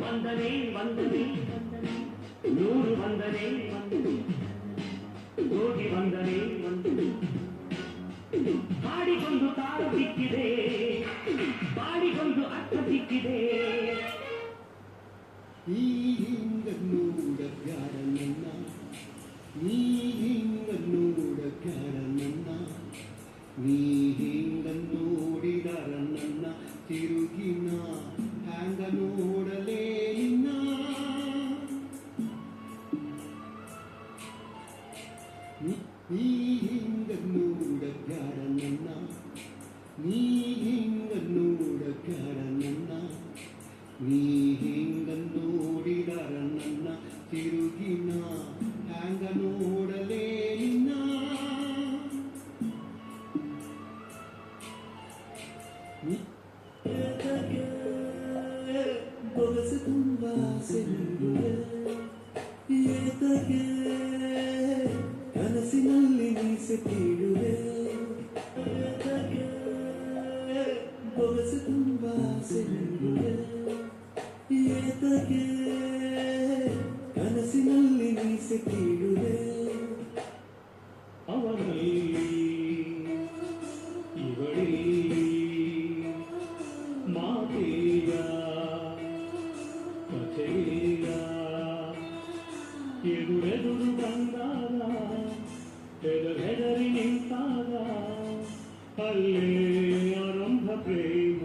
ವಂದನೆ ವಂದನೆ ನೂರು ವಂದನೆ ವಂದನೆ ಕೋಟಿ ವಂದನೆ ವಂದನೆ ಹಾಡಿಗೊಂದು ತಾಳ ಸಿಕ್ಕಿದೆ ಬಾಡಿಗೊಂದು ಅರ್ಥ ಸಿಕ್ಕಿದೆ ಈ ಹಿಂಗನ್ನೂಡ ಪ್ಯಾರ ನನ್ನ ನೀ ಹಿಂಗನ್ನೂಡ ಪ್ಯಾರ ನನ್ನ ನೀ ಹಿಂಗನ್ನೋಡಿದರ ನನ್ನ ತಿರುಗಿನ ಹ್ಯಾಂಗ ನೋಡಲೇ ನಿನ್ನ ನೀ ಹಿಂಗನ್ನೂಡ ಪ್ಯಾರ ನನ್ನ ನೀ ಹಿಂಗನ್ನೂಡ ಪ್ಯಾರ ನನ್ನ ನೀ ಹಿಂಗನ್ನೋಡಿದರ ನನ್ನ ತಿರುಗಿನ ಹ್ಯಾಂಗ ನೋಡಲೇ ನಿನ್ನ ಬೊಗಸು ತುಂಬ ಸೆಲ್ಲುವೆ ಏತಗೆ ಕನಸಿನಲ್ಲಿ ಮೀಸೆ ತೀಡುವೆ ಏತಗೆ ಬೊಗಸು ತುಂಬ ಸೆಲ್ಲುವೆ ಏತಗೆ ಕನಸಿನಲ್ಲಿ ಮೀಸೆ ತೀಡುವೆ ಅವರಲ್ಲಿ ಇವಳಿ ಮಾತೀಯ ಕಥೆಯ ಎದುರೆದುರು ಬಂದಾಗ ಹೆದರಿ ನಿಂತಾಗ ಅಲ್ಲೇ ಆರಂಭ ಪ್ರೇಮ